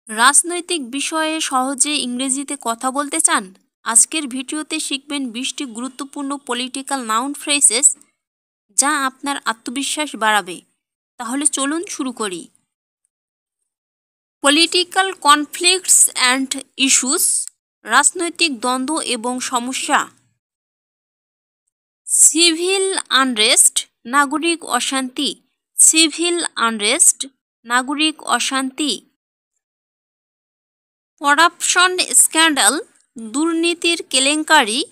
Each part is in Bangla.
রাজনৈতিক বিষয়ে সহজে ইংরেজিতে কথা বলতে চান? আজকের ভিডিওতে শিখবেন 20টি গুরুত্বপূর্ণ পলিটিক্যাল নাউন ফ্রেজেস যা আপনার আত্মবিশ্বাস বাড়াবে। তাহলে চলুন শুরু করি। পলিটিক্যাল কনফ্লিক্টস অ্যান্ড ইস্যুস, রাজনৈতিক দ্বন্দ্ব এবং সমস্যা। সিভিল আনরেস্ট, নাগরিক অশান্তি। সিভিল আনরেস্ট, নাগরিক অশান্তি। করাপশন স্ক্যান্ডাল, দুর্নীতির কেলেঙ্কারি।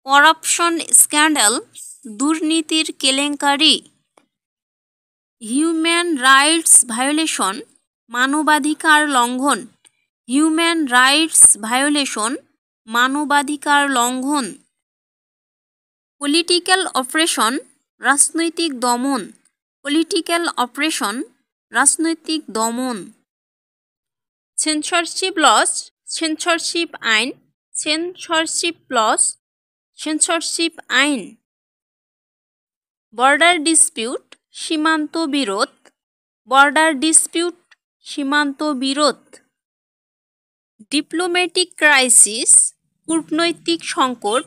করাপশন স্ক্যান্ডাল, দুর্নীতির কেলেঙ্কারি। হিউম্যান রাইটস ভায়োলেশন, মানবাধিকার লঙ্ঘন। হিউম্যান রাইটস ভায়োলেশন, মানবাধিকার লঙ্ঘন। পলিটিক্যাল অপারেশন, রাজনৈতিক দমন। পলিটিক্যাল অপারেশন, রাজনৈতিক দমন। সেন্সরশিপ লস, সেন্সরশিপ আইন। সেন্সরশিপ লস, সেন্সরশিপ আইন। বর্ডার ডিসপিউট, সীমান্ত বিরোধ। বর্ডার ডিসপিউট, সীমান্ত বিরোধ। ডিপ্লোম্যাটিক ক্রাইসিস, কূটনৈতিক সংকট।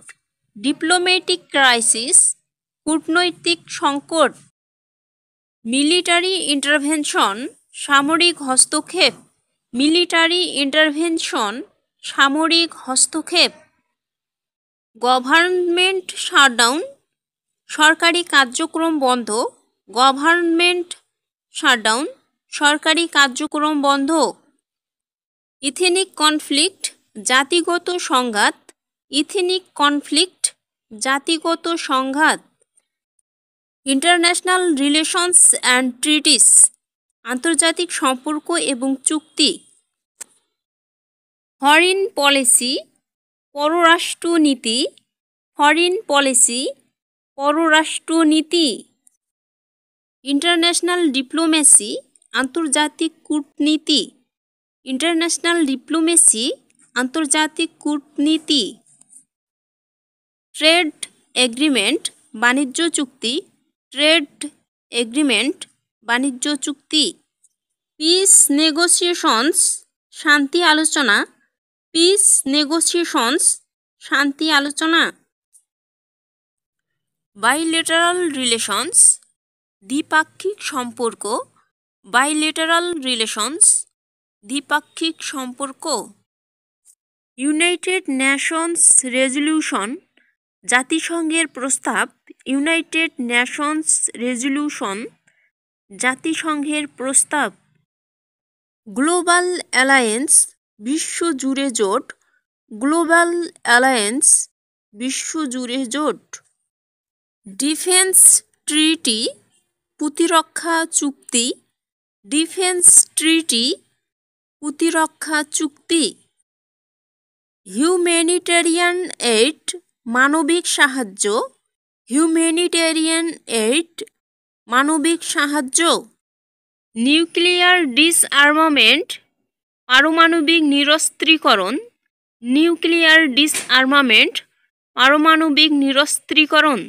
ডিপ্লোম্যাটিক ক্রাইসিস, কূটনৈতিক সংকট। মিলিটারি ইন্টারভেনশন, সামরিক হস্তক্ষেপ। মিলিটারি ইন্টারভেনশন, সামরিক হস্তক্ষেপ। গভর্নমেন্ট শাটডাউন, সরকারি কার্যক্রম বন্ধ। গভর্নমেন্ট শাটডাউন, সরকারি কার্যক্রম বন্ধ। ইথনিক কনফ্লিক্ট, জাতিগত সংঘাত। ইথনিক কনফ্লিক্ট, জাতিগত সংঘাত। ইন্টারন্যাশনাল রিলেশনস অ্যান্ড ট্রিটিস, আন্তর্জাতিক সম্পর্ক এবং চুক্তি। ফরেন পলিসি, পররাষ্ট্রনীতি। ফরেন পলিসি, পররাষ্ট্রনীতি। ইন্টারন্যাশনাল ডিপ্লোমেসি, আন্তর্জাতিক কূটনীতি। ইন্টারন্যাশনাল ডিপ্লোমেসি, আন্তর্জাতিক কূটনীতি। ট্রেড এগ্রিমেন্ট, বাণিজ্য চুক্তি। ট্রেড এগ্রিমেন্ট, বাণিজ্য চুক্তি। পিস নেগোসিয়েশনস, শান্তি আলোচনা। পিস নেগোসিয়েশনস, শান্তি আলোচনা। বাইলেটারাল রিলেশনস, দ্বিপাক্ষিক সম্পর্ক। বাইলেটারাল রিলেশনস, দ্বিপাক্ষিক সম্পর্ক। ইউনাইটেড নেশনস রেজলিউশন, জাতিসংঘের প্রস্তাব। ইউনাইটেড নেশনস রেজলিউশন, জাতিসংঘের প্রস্তাব। গ্লোবাল অ্যালায়েন্স, বিশ্বজুড়ে জোট। গ্লোবাল অ্যালায়েন্স, বিশ্বজুড়ে জোট। ডিফেন্স ট্রিটি, প্রতিরক্ষা চুক্তি। ডিফেন্স ট্রিটি, প্রতিরক্ষা চুক্তি। হিউম্যানিটেরিয়ান এইড, মানবিক সাহায্য। হিউম্যানিটেরিয়ান এইড, মানবিক সাহায্য। নিউক্লিয়ার ডিসআর্মামেন্ট, পারমাণবিক নিরস্ত্রীকরণ। নিউক্লিয়ার ডিসআর্মামেন্ট, পারমাণবিক নিরস্ত্রীকরণ।